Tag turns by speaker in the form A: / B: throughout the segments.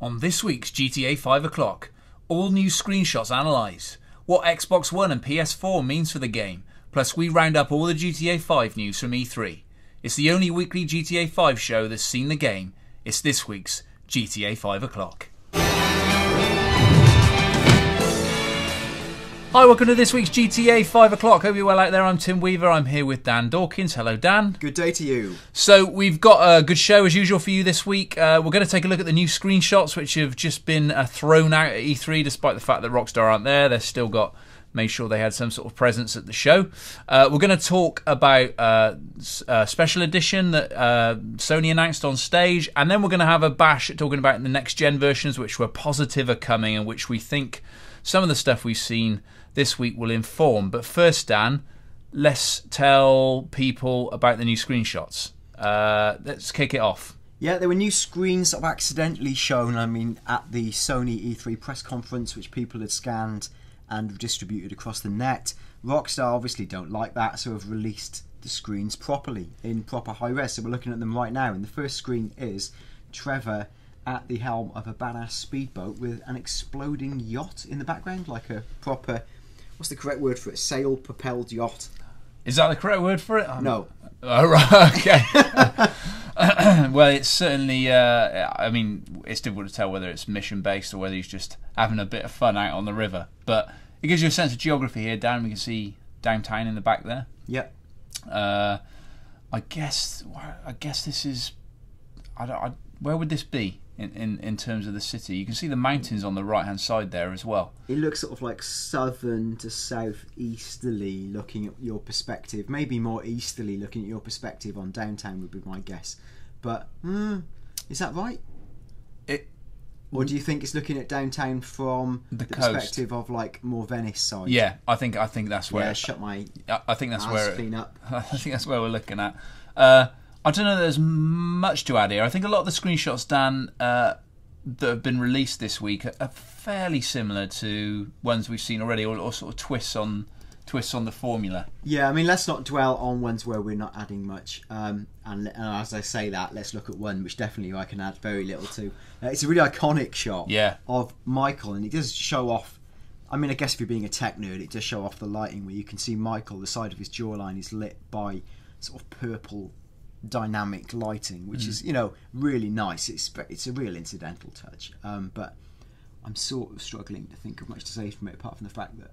A: On this week's GTA 5 o'clock, all new screenshots analysed, what Xbox One and PS4 means for the game, plus we round up all the GTA 5 news from E3. It's the only weekly GTA 5 show that's seen the game. It's this week's GTA 5 o'clock. Hi, welcome to this week's GTA 5 o'clock. Hope you're well out there. I'm Tim Weaver. I'm here with Dan Dawkins. Hello, Dan.
B: Good day to you.
A: So we've got a good show as usual for you this week. We're going to take a look at the new screenshots which have just been thrown out at E3, despite the fact that Rockstar aren't there. They've still made sure they had some sort of presence at the show. We're going to talk about a special edition that Sony announced on stage, and then we're going to have a bash at talking about the next-gen versions which we're positive are coming and which we think some of the stuff we've seen this week will inform. But first, Dan, let's tell people about the new screenshots. Let's kick it off.
B: Yeah, there were new screens that were accidentally shown, at the Sony E3 press conference, which people had scanned and distributed across the net. Rockstar obviously don't like that, so have released the screens properly, in proper high-res. So we're looking at them right now, and the first screen is Trevor at the helm of a badass speedboat with an exploding yacht in the background, like a proper, what's the correct word for it? Sail-propelled yacht.
A: Is that the correct word for it?
B: No.
A: Oh, right, okay. Well, it's certainly, it's difficult to tell whether it's mission-based or whether he's just having a bit of fun out on the river. But it gives you a sense of geography here, Dan. We can see downtown in the back there.
B: Yep.
A: I guess this is, where would this be in terms of the city? You can see the mountains on the right-hand side there as well.
B: It looks sort of like southern to southeasterly looking at your perspective. Maybe more easterly looking at your perspective on downtown would be my guess. But, is that right? Or do you think it's looking at downtown from the perspective of like more Venice side?
A: Yeah, I think that's where.
B: Yeah, shut my.
A: I think that's where.
B: Clean up.
A: I think that's where we're looking at. I don't know that there's much to add here. I think a lot of the screenshots, Dan, that have been released this week are fairly similar to ones we've seen already, or sort of twists on the formula.
B: Yeah, let's not dwell on ones where we're not adding much. And as I say that, let's look at one which definitely I can add very little to. It's a really iconic shot of Michael, and it does show off. I guess if you're being a tech nerd, it does show off the lighting where you can see Michael, the side of his jawline is lit by sort of purple dynamic lighting, which is really nice. It's a real incidental touch, but I'm sort of struggling to think of much to say from it, apart from the fact that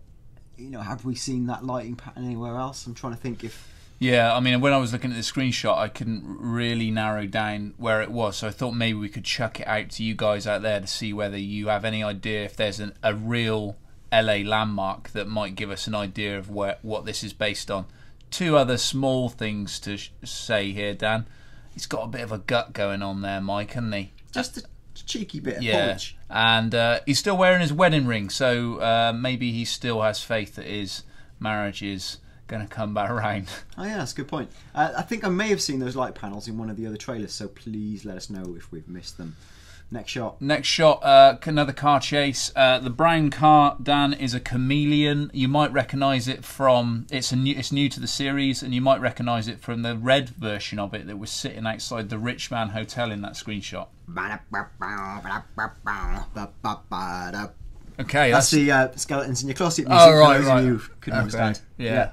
B: have we seen that lighting pattern anywhere else? I'm trying to think if.
A: Yeah, when I was looking at the screenshot, I couldn't really narrow down where it was, so I thought maybe we could chuck it out to you guys out there to see whether you have any idea if there's a real LA landmark that might give us an idea of what this is based on. Two other small things to say here, Dan. He's got a bit of a gut going on there, Mike, hasn't he?
B: Just a cheeky bit of polish.
A: And he's still wearing his wedding ring, so maybe he still has faith that his marriage is going to come back around.
B: Oh yeah, that's a good point. I think I may have seen those light panels in one of the other trailers, so please let us know if we've missed them. Next shot,
A: another car chase. The brown car, Dan, is a chameleon. You might recognise it from it's new to the series, and you might recognise it from the red version of it that was sitting outside the Rich Man Hotel in that screenshot. Okay,
B: that's the skeletons in your closet music.
A: Oh, right,
B: for those of you who couldn't understand.
A: Yeah.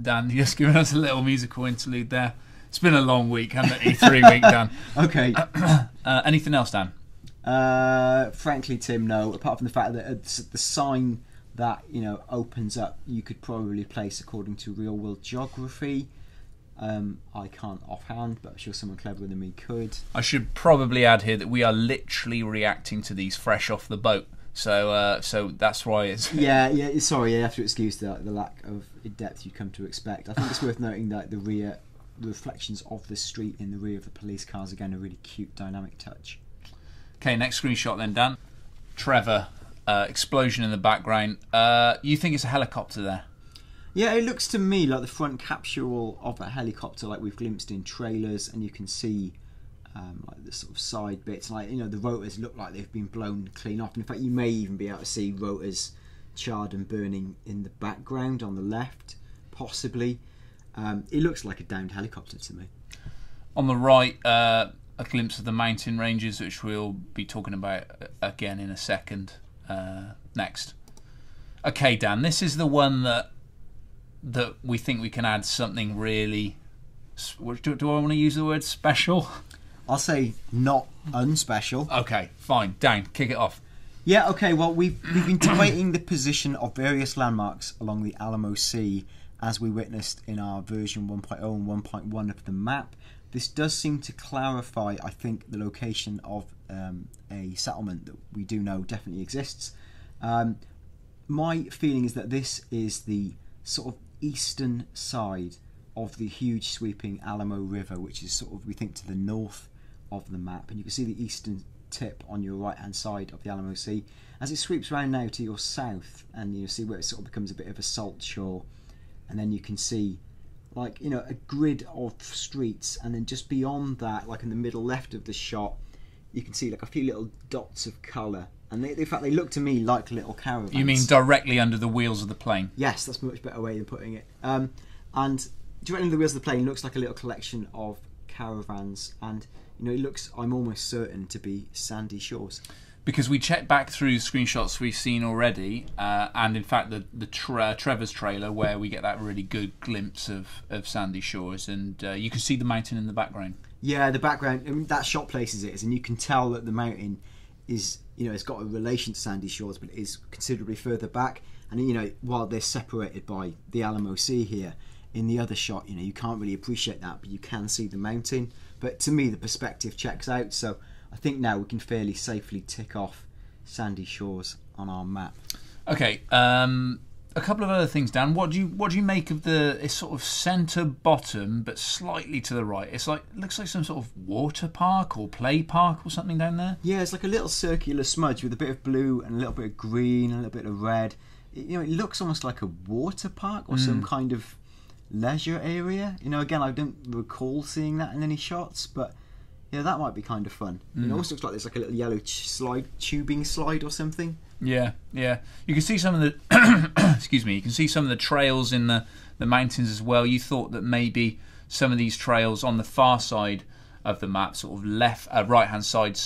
A: Dan, you just given us a little musical interlude there. It's been a long week, hasn't it? E3 week, Dan.
B: Okay.
A: Anything else, Dan?
B: Frankly, Tim, no. Apart from the fact that the sign that opens up, you could probably place according to real-world geography. I can't offhand, but I'm sure someone cleverer than me could.
A: I should probably add here that we are literally reacting to these fresh off the boat. So that's why it's.
B: Yeah. Sorry, you have to excuse the lack of depth you come to expect. I think it's worth noting that the reflections of the street in the rear of the police cars, again, a really cute dynamic touch.
A: Okay, next screenshot then, Dan. Trevor, explosion in the background. You think it's a helicopter there?
B: Yeah, it looks to me like the front capsule of a helicopter, like we've glimpsed in trailers, and you can see like the sort of side bits, like the rotors look like they've been blown clean off. In fact, you may even be able to see rotors charred and burning in the background on the left, possibly. It looks like a downed helicopter to me.
A: On the right, a glimpse of the mountain ranges, which we'll be talking about again in a second. Next. Okay, Dan, this is the one that we think we can add something really... Do I want to use the word special?
B: I'll say not unspecial.
A: Okay, fine. Dan, kick it off.
B: Yeah, okay, well, we've been debating the position of various landmarks along the Alamo Sea as we witnessed in our version 1.0 and 1.1 of the map. This does seem to clarify, I think, the location of a settlement that we do know definitely exists. My feeling is that this is the sort of eastern side of the huge sweeping Alamo River, which is sort of, we think, to the north of the map. And you can see the eastern tip on your right hand side of the Alamo Sea as it sweeps around now to your south, and you see where it sort of becomes a bit of a salt shore, and then you can see, like, you know, a grid of streets, and then just beyond that, like in the middle left of the shot, you can see like a few little dots of colour, and in fact they look to me like little caravans.
A: You mean directly under the wheels of the plane?
B: Yes, that's a much better way of putting it. And directly under the wheels of the plane looks like a little collection of caravans, and you know, it looks, I'm almost certain, to be sandy shores.
A: Because we checked back through screenshots we've seen already, and in fact the Trevor's trailer, where we get that really good glimpse of sandy shores, and you can see the mountain in the background.
B: Yeah, the background, I mean, that shot places it, and you can tell that the mountain is, you know, it's got a relation to sandy shores, but it is considerably further back. And you know, while they're separated by the Alamo Sea here, in the other shot, you know, you can't really appreciate that, but you can see the mountain. But to me, the perspective checks out, so I think now we can fairly safely tick off sandy shores on our map.
A: Okay, a couple of other things, Dan. What do you make of it's sort of centre bottom, but slightly to the right? It's like, it looks like some sort of water park or play park or something down there.
B: Yeah, it's like a little circular smudge with a bit of blue and a little bit of green and a little bit of red. You know, it looks almost like a water park or some kind of leisure area. You know, again, I don't recall seeing that in any shots, but yeah, that might be kind of fun. It also looks like there's like a little yellow tubing slide or something.
A: Yeah. You can see some of the excuse me. You can see some of the trails in the mountains as well. You thought that maybe some of these trails on the far side of the map, sort of right hand side,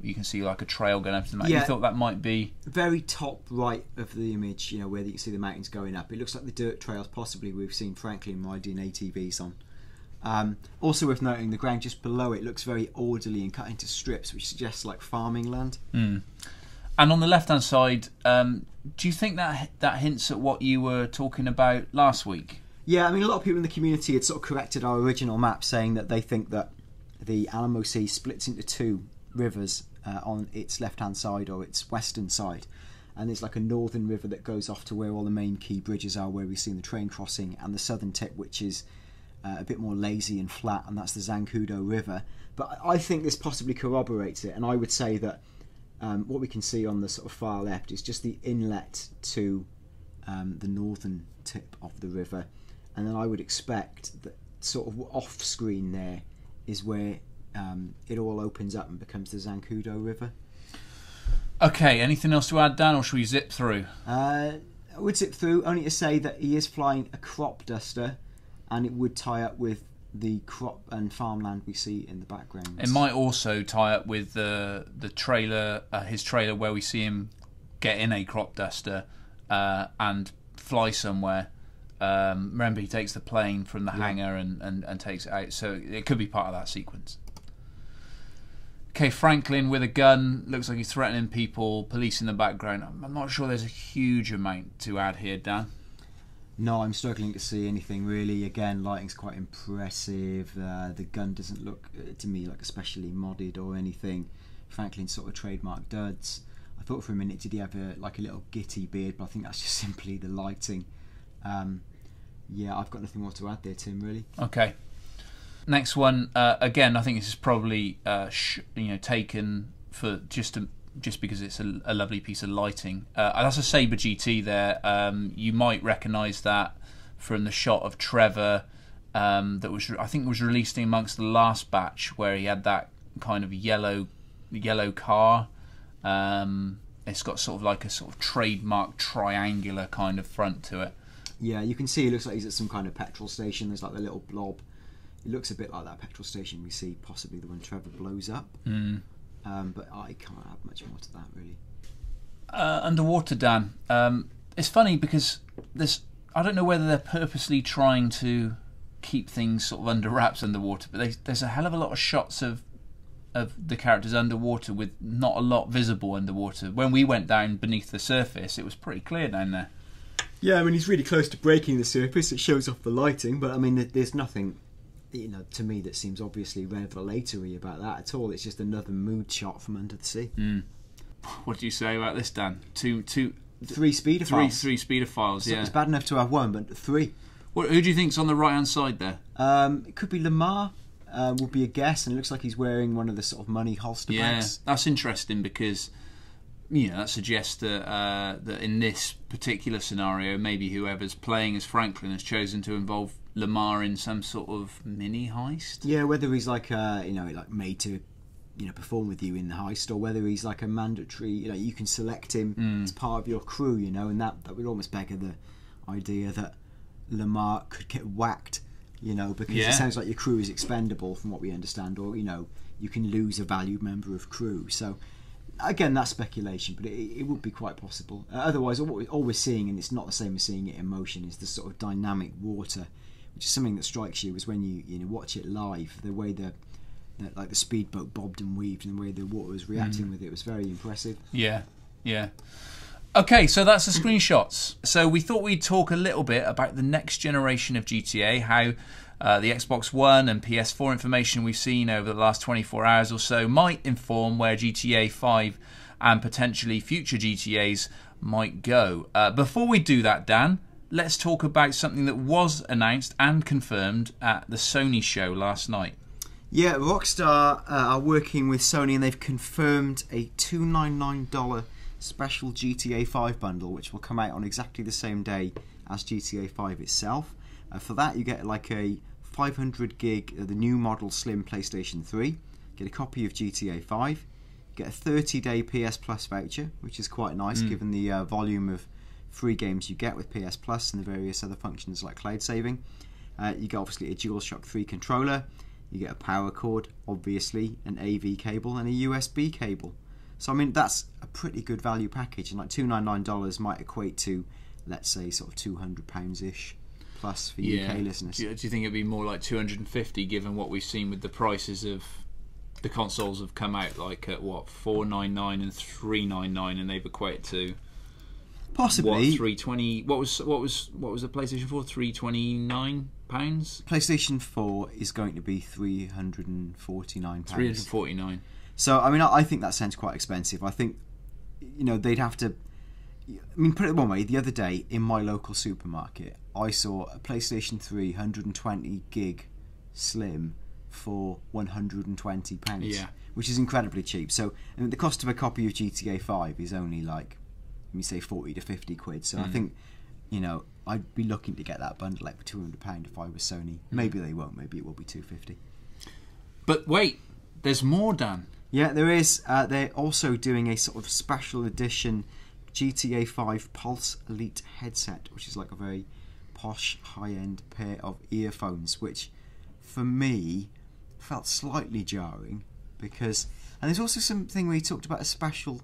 A: you can see like a trail going up to the mountain.
B: Yeah,
A: you thought that might be
B: very top right of the image, you know, where you can see the mountains going up. It looks like the dirt trails possibly we've seen Franklin riding ATVs on. Also worth noting, the ground just below it looks very orderly and cut into strips, which suggests like farming land.
A: And on the left hand side, do you think that hints at what you were talking about last week?
B: Yeah, I mean, a lot of people in the community had sort of corrected our original map, saying that they think that the Alamo Sea splits into two rivers on its left-hand side or its western side, and there's like a northern river that goes off to where all the main key bridges are, where we've seen the train crossing, and the southern tip, which is a bit more lazy and flat, and that's the Zancudo River. But I think this possibly corroborates it, and I would say that what we can see on the sort of far left is just the inlet to the northern tip of the river, and then I would expect that sort of off-screen there is where it all opens up and becomes the Zancudo River.
A: Okay, anything else to add, Dan, or should we zip through?
B: I would zip through, only to say that he is flying a crop duster, and it would tie up with the crop and farmland we see in the background.
A: It might also tie up with the trailer, his trailer, where we see him get in a crop duster and fly somewhere. Remember, he takes the plane from the hangar and takes it out, so it could be part of that sequence. Okay, Franklin with a gun, looks like he's threatening people, police in the background. I'm not sure there's a huge amount to add here, Dan.
B: No, I'm struggling to see anything really. Again, lighting's quite impressive. The gun doesn't look to me like especially modded or anything. Franklin's sort of trademark duds. I thought for a minute, did he have a little gitty beard, but I think that's just simply the lighting. Yeah, I've got nothing more to add there, Tim, really. Okay.
A: Next one, again, I think this is probably taken for just because it's a lovely piece of lighting. That's a Saber GT there. You might recognise that from the shot of Trevor that was released amongst the last batch, where he had that kind of yellow car. It's got sort of like a sort of trademark triangular kind of front to it.
B: Yeah, you can see it looks like he's at some kind of petrol station. There's like the little blob It looks a bit like that petrol station we see, possibly the one Trevor blows up. But I can't add much more to that, really.
A: Underwater, Dan. It's funny because I don't know whether they're purposely trying to keep things sort of under wraps underwater, but there's a hell of a lot of shots of the characters underwater with not a lot visible underwater. When we went down beneath the surface, it was pretty clear down there.
B: Yeah, I mean, he's really close to breaking the surface. It shows off the lighting, but I mean, there's nothing, to me that seems obviously revelatory about that at all. It's just another mood shot from under the sea.
A: What do you say about this, Dan?
B: Three speeder files.
A: Three speeder files, yeah.
B: It's bad enough to have one, but three.
A: Who do you think's on the right-hand side there?
B: It could be Lamar, would be a guess, and it looks like he's wearing one of the sort of money holster bags.
A: Yeah, that's interesting because, that suggests that in this particular scenario, maybe whoever's playing as Franklin has chosen to involve Lamar in some sort of mini heist.
B: Yeah, whether he's like made to perform with you in the heist, or whether he's like a mandatory, you can select him as part of your crew, and that would almost beg the idea that Lamar could get whacked, because it sounds like your crew is expendable from what we understand, or you can lose a valued member of crew. So again, that's speculation, but it would be quite possible. Otherwise, all we're seeing, and it's not the same as seeing it in motion, is the sort of dynamic water, which is something that strikes you as when you watch it live, the way the speedboat bobbed and weaved and the way the water was reacting with it was very impressive. Yeah.
A: Okay, so that's the screenshots. So we thought we'd talk a little bit about the next generation of GTA, how the Xbox One and PS4 information we've seen over the last 24 hours or so might inform where GTA 5 and potentially future GTAs might go. Before we do that, Dan, let's talk about something that was announced and confirmed at the Sony show last night.
B: Yeah, Rockstar are working with Sony, and they've confirmed a $299 special GTA 5 bundle, which will come out on exactly the same day as GTA 5 itself. For that, you get like a 500 gig of the new model Slim PlayStation 3, get a copy of GTA 5, get a 30-day PS Plus voucher, which is quite nice given the volume of free games you get with PS Plus and the various other functions like cloud saving. You get obviously a DualShock 3 controller. You get a power cord, obviously, an AV cable, and a USB cable. So, I mean, that's a pretty good value package. And like $299 might equate to, let's say, sort of £200-ish plus for UK listeners.
A: Do you think it'd be more like 250 given what we've seen with the prices of the consoles have come out, like at what, $499 and $399, and they've equated to
B: possibly
A: what, 320? What was the PlayStation 4? £329?
B: PlayStation 4 is going to be £349.
A: £349.
B: So I mean, I think that sounds quite expensive. I think they'd have to. I mean, put it one way. The other day in my local supermarket, I saw a PlayStation 3 120 gig Slim for £120. Which is incredibly cheap. So I mean, the cost of a copy of GTA 5 is only like, let me say, 40 to 50 quid. So I think, I'd be looking to get that bundle like for £200 if I was Sony. Maybe they won't. Maybe it will be $250.
A: But wait, there's more, Dan.
B: Yeah, there is. They're also doing a sort of special edition GTA 5 Pulse Elite headset, which is like a very posh, high-end pair of earphones, which for me felt slightly jarring because... And there's also something where he talked about a special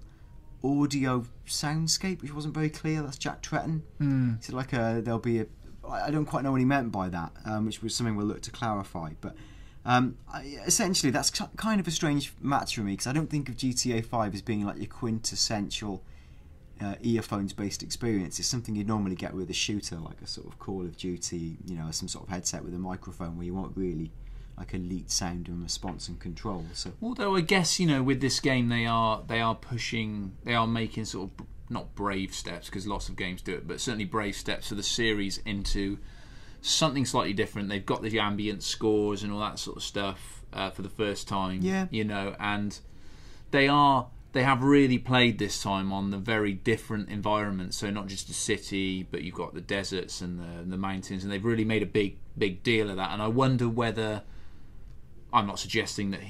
B: audio soundscape, which wasn't very clear. That's Jack Tretton. He said like there'll be a... I don't quite know what he meant by that, which was something we'll look to clarify. But essentially, that's kind of a strange match for me because I don't think of GTA 5 as being like your quintessential earphones-based experience. It's something you'd normally get with a shooter, like a sort of Call of Duty, some sort of headset with a microphone where you want really like elite sound and response and control. So,
A: although I guess with this game they are making sort of not brave steps, because lots of games do it, but certainly brave steps for the series into something slightly different. They've got the ambient scores and all that sort of stuff for the first time. And they have really played this time on the very different environment. So not just the city, but you've got the deserts and the mountains, and they've really made a big deal of that. And I wonder whether, I'm not suggesting that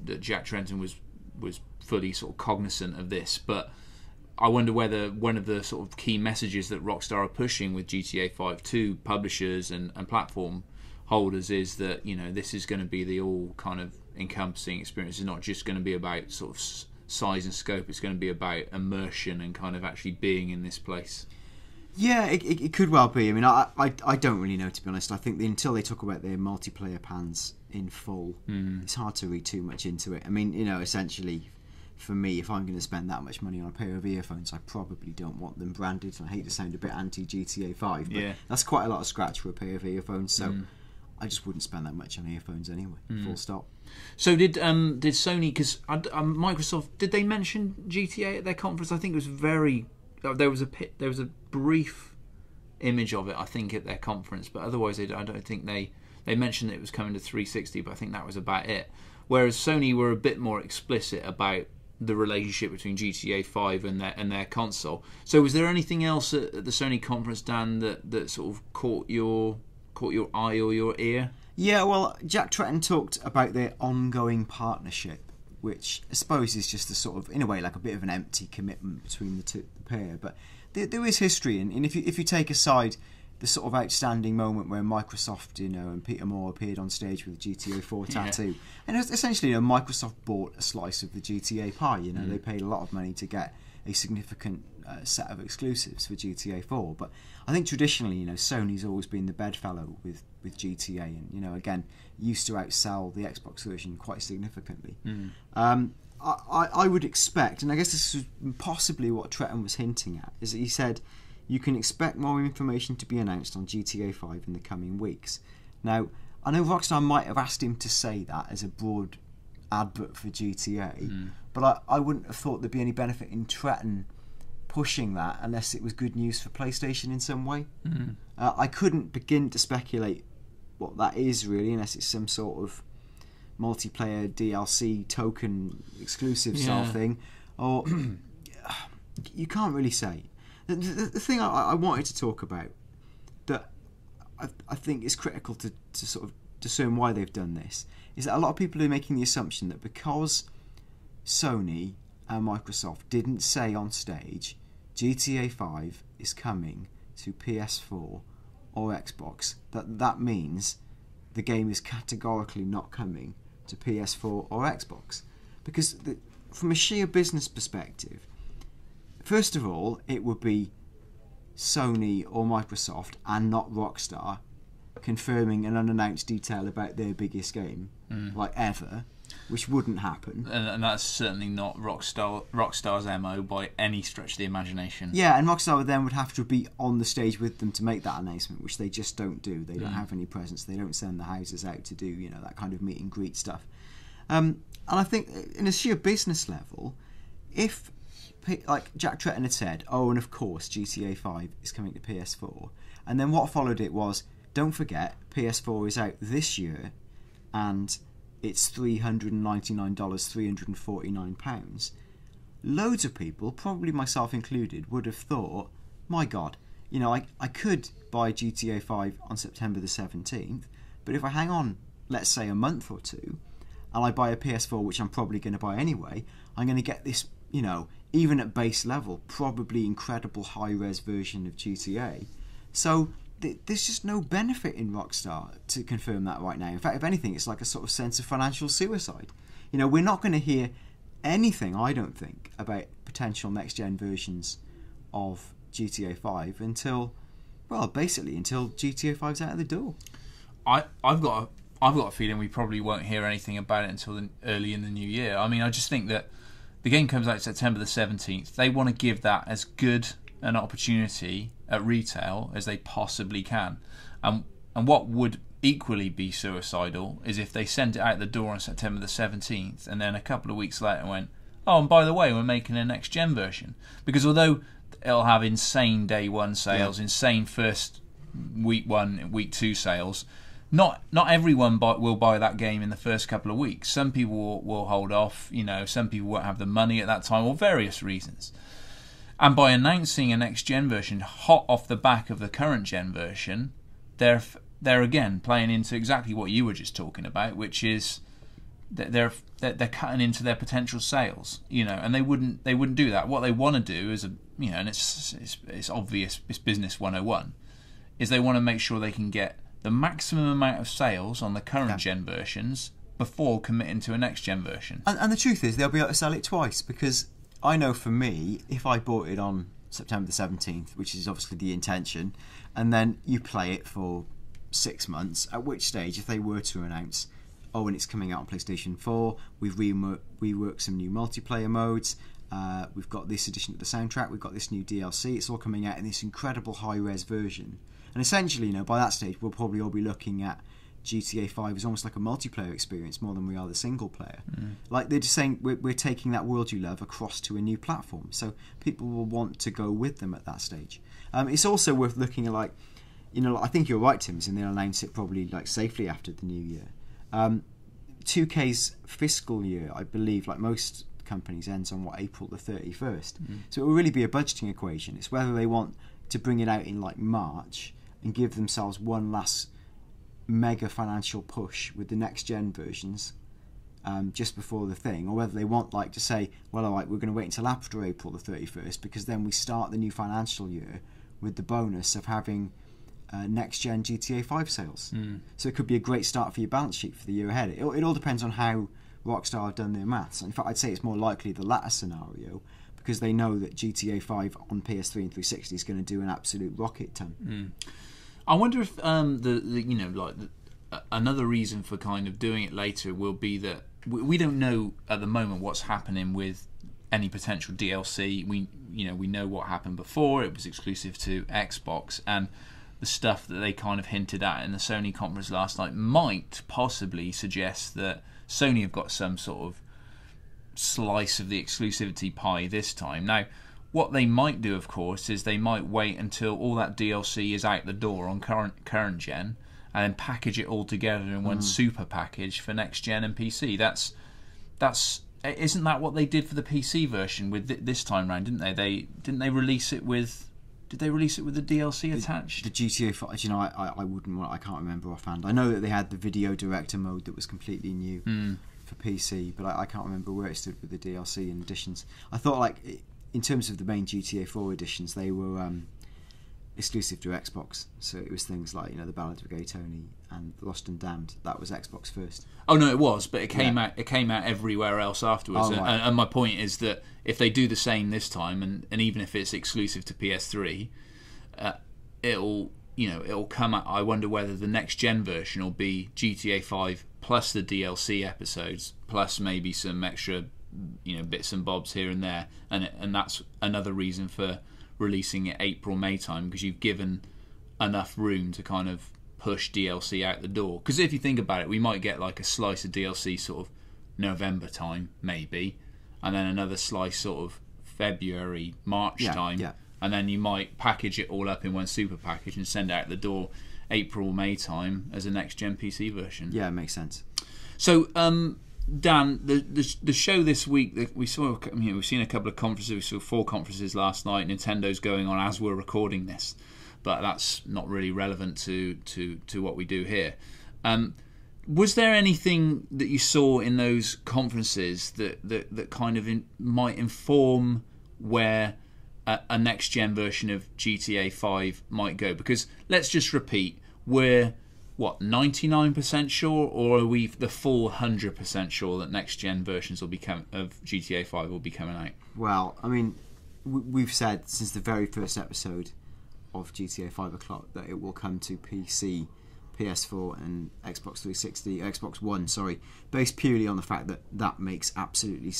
A: that Jack Tretton was fully sort of cognizant of this, but I wonder whether one of the sort of key messages that Rockstar are pushing with GTA 5 to publishers and platform holders is that this is going to be the all kind of encompassing experience. It's not just going to be about sort of size and scope. It's going to be about immersion and kind of actually being in this place.
B: Yeah, it could well be. I mean, I don't really know, to be honest. I think until they talk about their multiplayer plans in full, it's hard to read too much into it. I mean, essentially, for me, if I'm going to spend that much money on a pair of earphones, I probably don't want them branded. I hate to sound a bit anti-GTA 5, but that's quite a lot of scratch for a pair of earphones, so I just wouldn't spend that much on earphones anyway, full stop.
A: So did Sony, because Microsoft, did they mention GTA at their conference? I think it was there was a brief image of it, I think, at their conference, but otherwise I don't think they mentioned that it was coming to 360, but I think that was about it. Whereas Sony were a bit more explicit about the relationship between GTA 5 and their console. So was there anything else at the Sony conference, Dan, that sort of caught your eye or your ear?
B: Yeah, well, Jack Tretton talked about their ongoing partnership, which I suppose is just a sort of, in a way, like a bit of an empty commitment between the pair. But there is history, and if you take aside the sort of outstanding moment where Microsoft, and Peter Moore appeared on stage with a GTA 4 tattoo, and essentially, Microsoft bought a slice of the GTA pie. They paid a lot of money to get a significant set of exclusives for GTA 4. But I think traditionally, Sony's always been the bedfellow with GTA, and again, used to outsell the Xbox version quite significantly. I would expect, and I guess this is possibly what Tretton was hinting at, is that he said you can expect more information to be announced on GTA 5 in the coming weeks. Now, I know Rockstar might have asked him to say that as a broad advert for GTA, but I wouldn't have thought there'd be any benefit in Tretton pushing that unless it was good news for PlayStation in some way. I couldn't begin to speculate what that is, really, unless it's some sort of multiplayer DLC token exclusive style thing, or you can't really say. The thing I wanted to talk about that I think is critical to sort of discern why they've done this is that a lot of people are making the assumption that because Sony and Microsoft didn't say on stage GTA 5 is coming to PS4 or Xbox, that means the game is categorically not coming to PS4 or Xbox. Because from a sheer business perspective, first of all, it would be Sony or Microsoft and not Rockstar confirming an unannounced detail about their biggest game, like ever, which wouldn't happen.
A: And that's certainly not Rockstar's MO by any stretch of the imagination.
B: Yeah, and Rockstar then would have to be on the stage with them to make that announcement, which they just don't do. They don't have any presence. They don't send the houses out to do that kind of meet and greet stuff. And I think, in a sheer business level, if like Jack Tretton had said, and of course GTA 5 is coming to PS4, and then what followed it was, don't forget, PS4 is out this year, and it's $399, £349. Loads of people, probably myself included, would have thought, my God, I could buy GTA 5 on September the 17th, but if I hang on, let's say a month or two, and I buy a PS4, which I'm probably going to buy anyway, I'm going to get this, even at base level, probably incredible high-res version of GTA. So there's just no benefit in Rockstar to confirm that right now. In fact, if anything, it's like a sort of sense of financial suicide. We're not going to hear anything, I don't think, about potential next-gen versions of GTA 5 until GTA 5's out of the door.
A: I've got a feeling we probably won't hear anything about it until early in the new year. I mean, I just think that the game comes out September the 17th. They want to give that as good an opportunity at retail as they possibly can. And what would equally be suicidal is if they sent it out the door on September the 17th and then a couple of weeks later went, and by the way, we're making a next-gen version. Because although it'll have insane day one sales, insane first week one, week two sales, not everyone will buy that game in the first couple of weeks. Some people will hold off, some people won't have the money at that time, or various reasons. And by announcing a next-gen version hot off the back of the current-gen version, they're again playing into exactly what you were just talking about, which is they're cutting into their potential sales, and they wouldn't do that. What they want to do is, and it's obvious, it's business 101, is they want to make sure they can get the maximum amount of sales on the current gen versions before committing to a next gen version.
B: And the truth is, they'll be able to sell it twice, because I know for me, if I bought it on September the 17th, which is obviously the intention, and then you play it for 6 months, at which stage, if they were to announce, oh, and it's coming out on PlayStation 4, we've reworked some new multiplayer modes, we've got this addition to the soundtrack, we've got this new DLC, it's all coming out in this incredible high-res version. And essentially, by that stage, we'll probably all be looking at GTA 5 as almost like a multiplayer experience more than we are the single player. Like they're just saying, we're taking that world you love across to a new platform, so people will want to go with them at that stage. It's also worth looking at, like, I think you're right, Tim, and they'll announce it probably like safely after the new year. 2K's fiscal year, I believe, like most companies, ends on April the 31st. So it will really be a budgeting equation. It's whether they want to bring it out in like March and give themselves one last mega financial push with the next gen versions just before the thing, or whether they want like to say, well, alright, we're going to wait until after April the 31st, because then we start the new financial year with the bonus of having next gen GTA 5 sales. So it could be a great start for your balance sheet for the year ahead. It all depends on how Rockstar have done their maths. In fact, I'd say it's more likely the latter scenario, because they know that GTA 5 on PS3 and 360 is going to do an absolute rocket ton.
A: I wonder if another reason for kind of doing it later will be that we don't know at the moment what's happening with any potential DLC. We know what happened before. It was exclusive to Xbox, and the stuff that they kind of hinted at in the Sony conference last night might possibly suggest that Sony have got some sort of slice of the exclusivity pie this time. Now, what they might do, of course, is they might wait until all that DLC is out the door on current gen, and then package it all together in one super package for next gen and PC. Isn't that what they did for the PC version with this time round? Didn't they? Didn't they release it with? Did they release it with the DLC attached?
B: The GTA 5. I wouldn't. I can't remember offhand. I know that they had the video director mode that was completely new for PC, but I can't remember where it stood with the DLC and additions. I thought, like, in terms of the main GTA 4 editions, they were exclusive to Xbox. So it was things like, the Ballad of Gay Tony and Lost and Damned. That was Xbox first.
A: Oh no, it was, but it came out. It came out everywhere else afterwards. Oh, right. And my point is that if they do the same this time, and even if it's exclusive to PS3, it'll come out. I wonder whether the next gen version will be GTA 5 plus the DLC episodes, plus maybe some extra, bits and bobs here and there, and that's another reason for releasing it April-May time, because you've given enough room to kind of push DLC out the door. Because if you think about it, we might get like a slice of DLC sort of November time, maybe, and then another slice sort of February, March time, and then you might package it all up in one super package and send it out the door April-May time as a next-gen PC version.
B: Yeah, it makes sense.
A: So, Dan, the show this week that we saw, we've seen a couple of conferences. We saw 4 conferences last night. Nintendo's going on as we're recording this, but that's not really relevant to what we do here. Was there anything that you saw in those conferences that kind of might inform where a next gen version of GTA 5 might go? Because let's just repeat, we're 99% sure, or are we the full 100% sure that next gen versions of GTA 5 will be coming out?
B: Well, I mean, we've said since the very first episode of GTA 5 O'Clock that it will come to PC, PS4 and Xbox 360, Xbox One, based purely on the fact that makes absolutely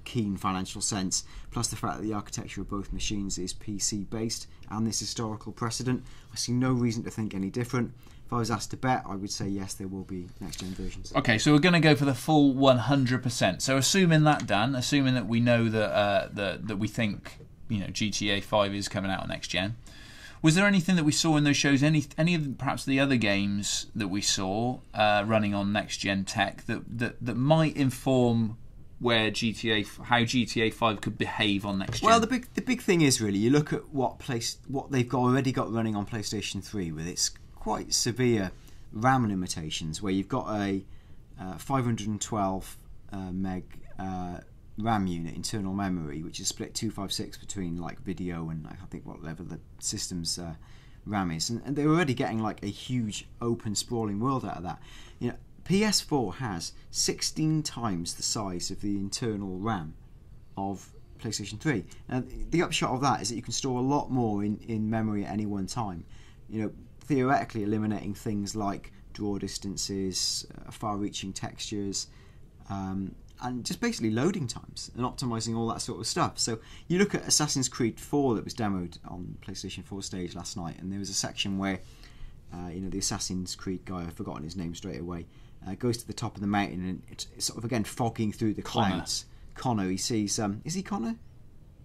B: keen financial sense, plus the fact that the architecture of both machines is PC based and this historical precedent. I see no reason to think any different. If I was asked to bet, I would say yes, there will be next gen versions.
A: Okay, so we're going to go for the full 100%. So assuming that, Dan, assuming that we know that we think GTA 5 is coming out on next gen, was there anything that we saw in those shows, any of perhaps the other games that we saw running on next gen tech that might inform how GTA 5 could behave on next gen?
B: Well, the big thing is really, you look at what they've already got running on PlayStation 3 with its quite severe RAM limitations, where you've got a 512 meg RAM unit, internal memory, which is split 256 between like video and I think whatever the system's RAM is, and they're already getting like a huge open sprawling world out of that. You know, PS4 has 16 times the size of the internal RAM of PlayStation 3. Now, the upshot of that is that you can store a lot more in memory at any one time. You know, theoretically eliminating things like draw distances, far-reaching textures, and just basically loading times and optimizing all that sort of stuff. So you look at Assassin's Creed 4 that was demoed on PlayStation 4 stage last night, and there was a section where the Assassin's Creed guy, I've forgotten his name straight away, goes to the top of the mountain, and it's sort of again fogging through the clouds. Connor, he sees is he Connor?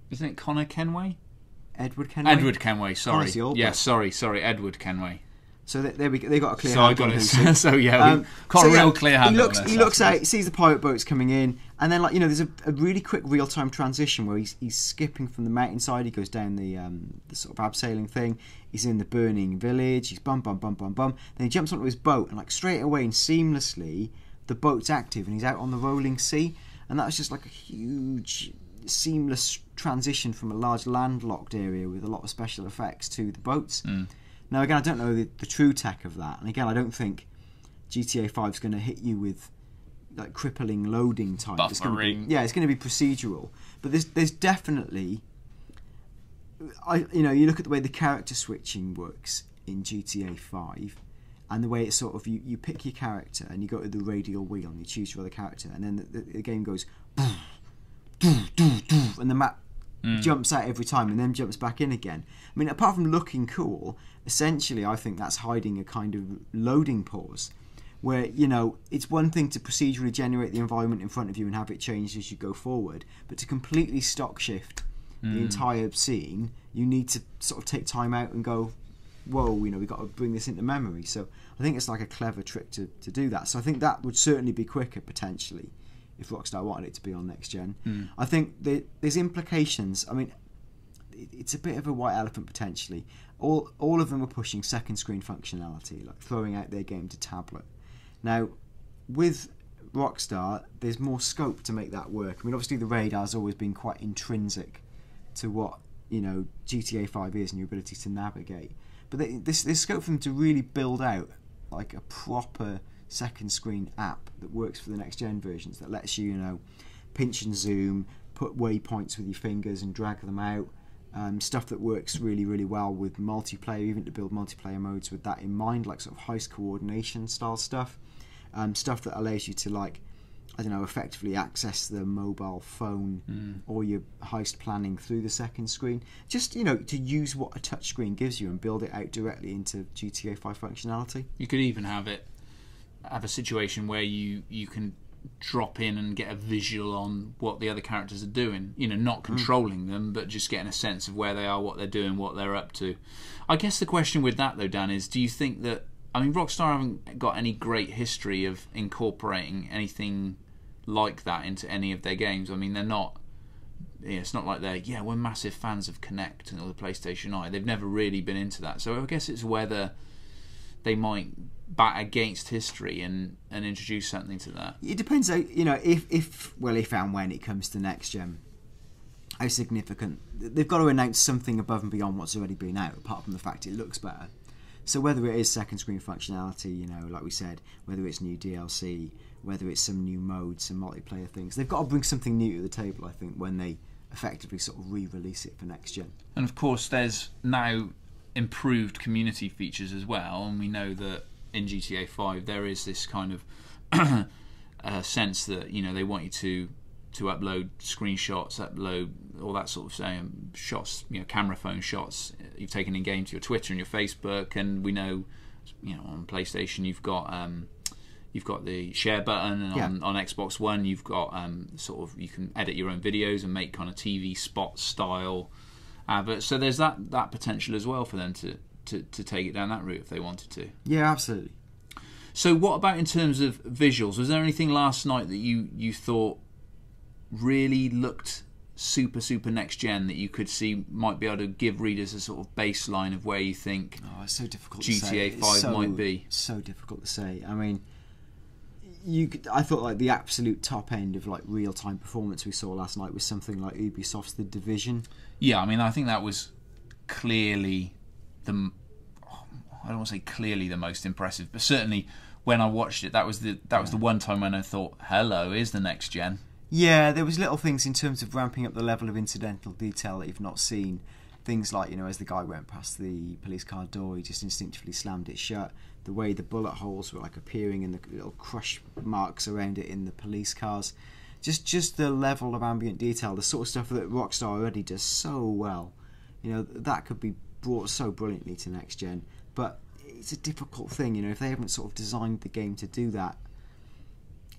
A: Isn't it Connor Kenway?
B: Edward Kenway?
A: Edward Kenway, sorry. Sorry, Edward Kenway.
B: So there we go. They got a clear.
A: So I got it. So yeah, we got a real clear handle.
B: He looks out, he sees the pirate boats coming in, and then there's a really quick real time transition where he's skipping from the mountainside. He goes down the sort of abseiling thing. He's in the burning village. He's bum. Then he jumps onto his boat, and like straight away and seamlessly, the boat's active, and he's out on the rolling sea. And that was just like a huge, seamless transition from a large landlocked area with a lot of special effects to the boats. Now, again, I don't know the true tech of that. And again, I don't think GTA 5 is going to hit you with like crippling loading time.
A: Buffering.
B: It's going to be procedural. But there's definitely... you look at the way the character switching works in GTA 5, and the way it's sort of, you pick your character and you go to the radial wheel and you choose your other character, and then the game goes... and the map jumps out every time and then jumps back in again. I mean, apart from looking cool, essentially I think that's hiding a kind of loading pause where, it's one thing to procedurally generate the environment in front of you and have it change as you go forward, but to completely stock shift the entire scene, you need to sort of take time out and go, whoa, we've got to bring this into memory. So I think it's like a clever trick to do that. So I think that would certainly be quicker potentially if Rockstar wanted it to be on next gen. I think there's implications. I mean, it's a bit of a white elephant potentially. All of them are pushing second screen functionality, like throwing out their game to tablet. Now, with Rockstar, there's more scope to make that work. I mean, obviously the radar's always been quite intrinsic to what GTA 5 is and your ability to navigate. But there's scope for them to really build out like a proper second screen app that works for the next gen versions, that lets you pinch and zoom, put waypoints with your fingers and drag them out, stuff that works really, really well with multiplayer, even to build multiplayer modes with that in mind, like sort of heist coordination style stuff, stuff that allows you to effectively access the mobile phone or your heist planning through the second screen, just to use what a touchscreen gives you and build it out directly into GTA 5 functionality.
A: You could even have a situation where you can drop in and get a visual on what the other characters are doing, not controlling them, but just getting a sense of where they are, what they're doing, what they're up to. I guess the question with that though, Dan, is do you think that, I mean, Rockstar haven't got any great history of incorporating anything like that into any of their games. I mean, they're not, it's not like we're massive fans of Kinect and the PlayStation Eye. They've never really been into that. So I guess it's whether they might bat against history and introduce something to that.
B: It depends, if and when it comes to next gen, how significant. They've got to announce something above and beyond what's already been out, apart from the fact it looks better. So whether it is second screen functionality, like we said, whether it's new DLC, whether it's some new modes, some multiplayer things, they've got to bring something new to the table, I think, when they effectively sort of re-release it for next gen.
A: And of course there's now improved community features as well, and we know that in GTA 5 there is this kind of sense that they want you to upload screenshots, upload all that sort of shots, camera phone shots you've taken in game to your Twitter and your Facebook. And we know, on PlayStation you've got the share button, and on Xbox One you've got you can edit your own videos and make kind of TV spot style adverts. So there's that potential as well for them to take it down that route if they wanted to.
B: Yeah, absolutely.
A: So what about in terms of visuals? Was there anything last night that you thought really looked super next gen that you could see might be able to give readers a sort of baseline of where you think
B: it's so difficult
A: GTA 5 might be?
B: So difficult to say. I mean, I thought like the absolute top end of like real time performance we saw last night was something like Ubisoft's The Division.
A: Yeah, I mean, I think that was clearly I don't want to say clearly the most impressive, but certainly when I watched it, that was the one time when I thought, hello, is the next gen.
B: Yeah, there was little things in terms of ramping up the level of incidental detail that you've not seen. Things like, as the guy went past the police car door, he just instinctively slammed it shut. The way the bullet holes were like appearing in the little crush marks around it in the police cars. Just the level of ambient detail, the sort of stuff that Rockstar already does so well. That could be brought so brilliantly to next gen. But it's a difficult thing, if they haven't sort of designed the game to do that.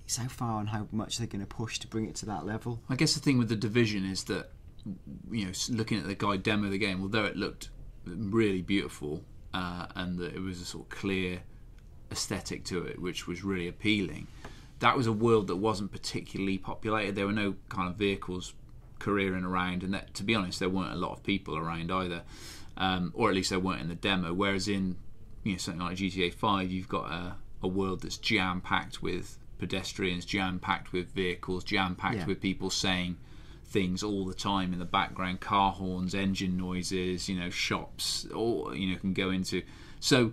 B: It's how far and how much they're going to push to bring it to that level.
A: I guess the thing with The Division is that, looking at the guide demo of the game, although it looked really beautiful and that it was a sort of clear aesthetic to it, which was really appealing, that was a world that wasn't particularly populated. There were no kind of vehicles careering around, and that, to be honest, there weren't a lot of people around either, or at least there weren't in the demo. Whereas in something like GTA 5, you've got a world that's jam-packed with pedestrians, jam-packed with vehicles, jam-packed with people saying things all the time in the background, car horns, engine noises, shops, all can go into. So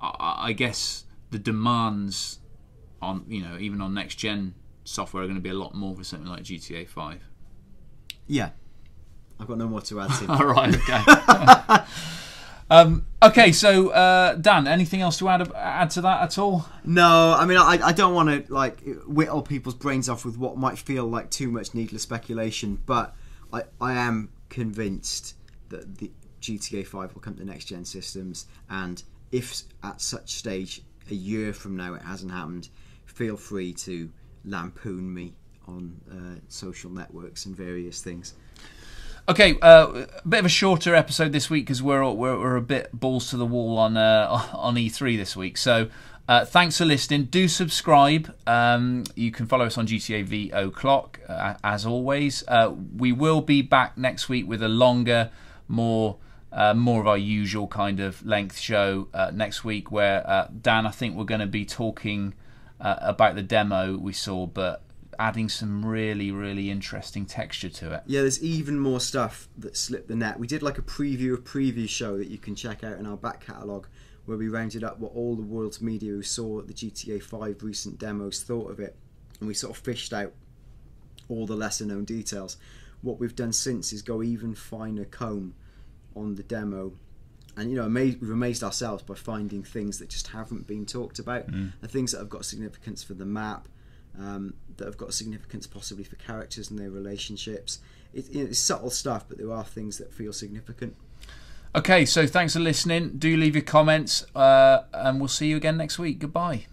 A: I guess the demands on even on next gen software are going to be a lot more for something like GTA 5.
B: Yeah, I've got no more to add to.
A: All right, okay. Okay, so Dan, anything else to add to that at all?
B: No, I mean I don't want to whittle people's brains off with what might feel like too much needless speculation, but I am convinced that the GTA 5 will come to next gen systems, and if at such stage a year from now it hasn't happened, feel free to lampoon me on social networks and various things.
A: Okay, a bit of a shorter episode this week because we're a bit balls to the wall on E3 this week. So thanks for listening. Do subscribe. You can follow us on GTA V O'Clock as always. We will be back next week with a longer, more of our usual kind of length show next week. Where Dan, I think we're going to be talking about the demo we saw, but adding some really, really interesting texture to it.
B: Yeah, there's even more stuff that slipped the net. We did like a preview show that you can check out in our back catalogue, where we rounded up what all the world's media who saw the GTA 5 recent demos thought of it, and we sort of fished out all the lesser known details. What we've done since is go even finer comb on the demo, and we've amazed ourselves by finding things that just haven't been talked about, and things that have got significance for the map, that have got significance possibly for characters and their relationships. It's subtle stuff, but there are things that feel significant.
A: Okay, so thanks for listening. Do leave your comments, and we'll see you again next week. Goodbye.